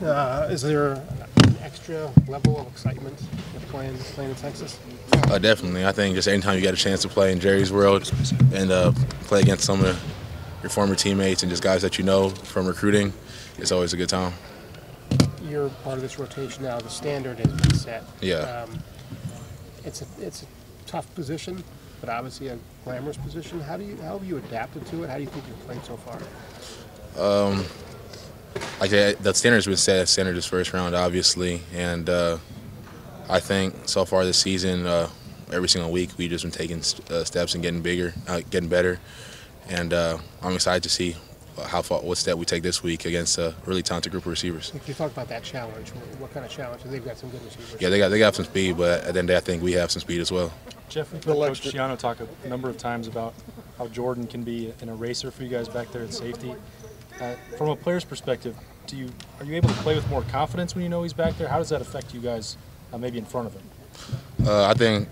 Is there an extra level of excitement with playing in Texas? Definitely. I think just anytime you get a chance to play in Jerry's world and play against some of your former teammates and just guys that you know from recruiting, it's always a good time. You're part of this rotation now. The standard has been set. Yeah. It's a tough position, but obviously a glamorous position. How have you adapted to it? How do you think you've played so far? Like the standard's been set. Standard is first round, obviously, and I think so far this season, every single week we've just been taking steps and getting bigger, getting better, and I'm excited to see what step we take this week against a really talented group of receivers. If you talk about that challenge, what kind of challenge? They've got some good receivers. Yeah, they got some speed, but at the end of the day, I think we have some speed as well. Jeff, we've heard Coach Schiano talk a number of times about how Jordan can be an eraser for you guys back there at safety. From a player's perspective, are you able to play with more confidence when you know he's back there? How does that affect you guys maybe in front of him? I think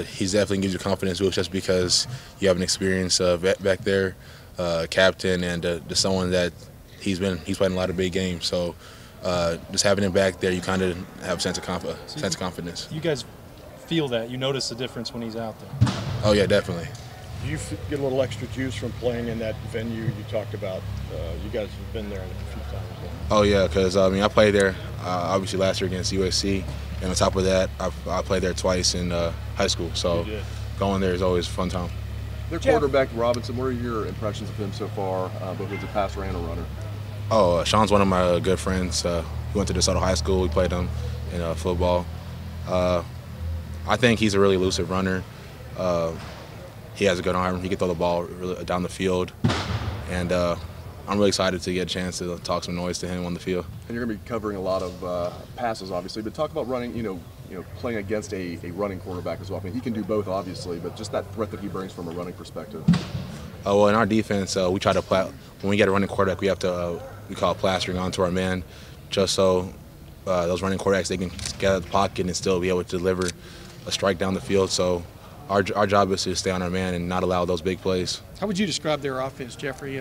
he definitely gives you confidence just because you have an experienced vet back there, captain, and just someone that he's played in a lot of big games. So just having him back there, you kind of have a sense of confidence. You guys feel that? You notice the difference when he's out there? Oh yeah, definitely. Do you get a little extra juice from playing in that venue you talked about? You guys have been there a few times. Oh yeah, because I played there obviously last year against USC, and on top of that, I played there twice in high school. So going there is always a fun time. Their quarterback Robinson, what are your impressions of him so far, both as a passer and a runner? Oh, Sean's one of my good friends. We went to DeSoto High School. We played him in football. I think he's a really elusive runner. He has a good arm. He can throw the ball really down the field, and I'm really excited to get a chance to talk some noise to him on the field. And you're going to be covering a lot of passes, obviously, but talk about running. Playing against a running quarterback as well. I mean, he can do both, obviously, but just that threat that he brings from a running perspective. Well, in our defense, we try to when we get a running quarterback, we have to we call it plastering onto our man, just so those running quarterbacks they can get out of the pocket and still be able to deliver a strike down the field. So our job is to stay on our man and not allow those big plays. How would you describe their offense, Jeffrey?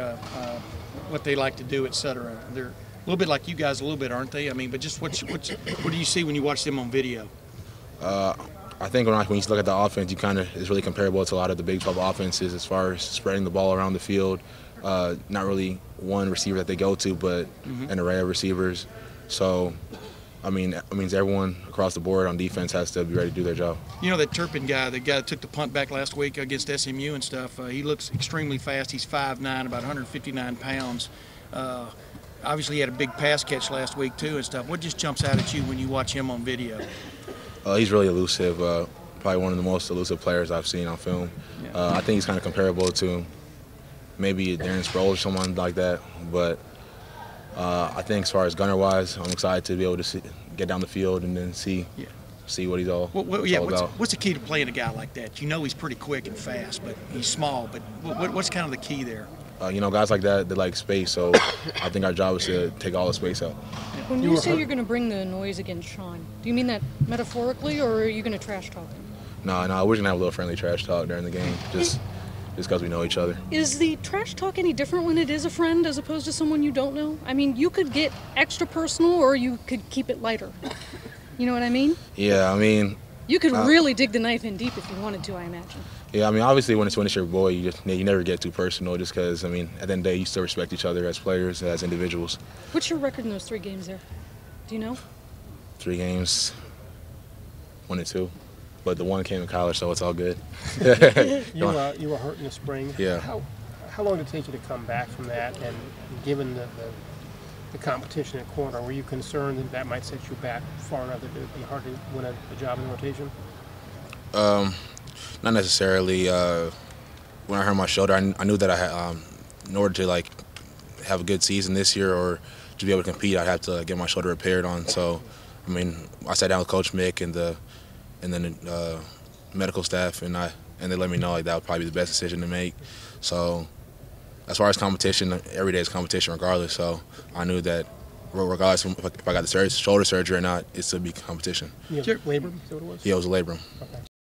What they like to do, et cetera? They're a little bit like you guys, a little bit, aren't they? I mean, but just what do you see when you watch them on video? I think when you look at the offense, it's really comparable to a lot of the Big 12 offenses as far as spreading the ball around the field. Not really one receiver that they go to, but an array of receivers. So, it means everyone across the board on defense has to be ready to do their job. You know that Turpin guy, the guy that took the punt back last week against SMU and stuff, he looks extremely fast. He's 5'9", about 159 pounds. Obviously, he had a big pass catch last week, too, and stuff. What just jumps out at you when you watch him on video? He's really elusive, probably one of the most elusive players I've seen on film. Yeah. I think he's kind of comparable to maybe Darren Sproles or someone like that, but I think as far as gunner-wise, I'm excited to be able to get down the field and then see what he's all about. What's the key to playing a guy like that? You know he's pretty quick and fast, but he's small. But what's kind of the key there? Guys like that, they like space, so I think our job is to take all the space out. When you say you're going to bring the noise against Sean, do you mean that metaphorically, or are you going to trash talk him? No, we're going to have a little friendly trash talk during the game, just because we know each other. Is the trash talk any different when it is a friend as opposed to someone you don't know? I mean, you could get extra personal, or you could keep it lighter. You know what I mean? Yeah, you could really dig the knife in deep if you wanted to, I imagine. Yeah, obviously when it's your boy, you never get too personal just because, at the end of the day, you still respect each other as players, as individuals. What's your record in those 3 games there? Do you know? 3 games, 1-2. But the one came in college, so it's all good. You were hurt in the spring. Yeah. How long did it take you to come back from that? And given the competition at corner, were you concerned that might set you back far enough that it would be hard to win a job in the rotation? Not necessarily. When I hurt my shoulder, I knew that I had, in order to have a good season this year or to be able to compete, I'd have to get my shoulder repaired on. So, I sat down with Coach Mick and then the medical staff, and they let me know that would probably be the best decision to make. So, as far as competition, every day is competition regardless. So, I knew that regardless if I got the shoulder surgery or not, it's a big competition. Labrum? Is that what it was? Yeah, it was a labrum. Okay.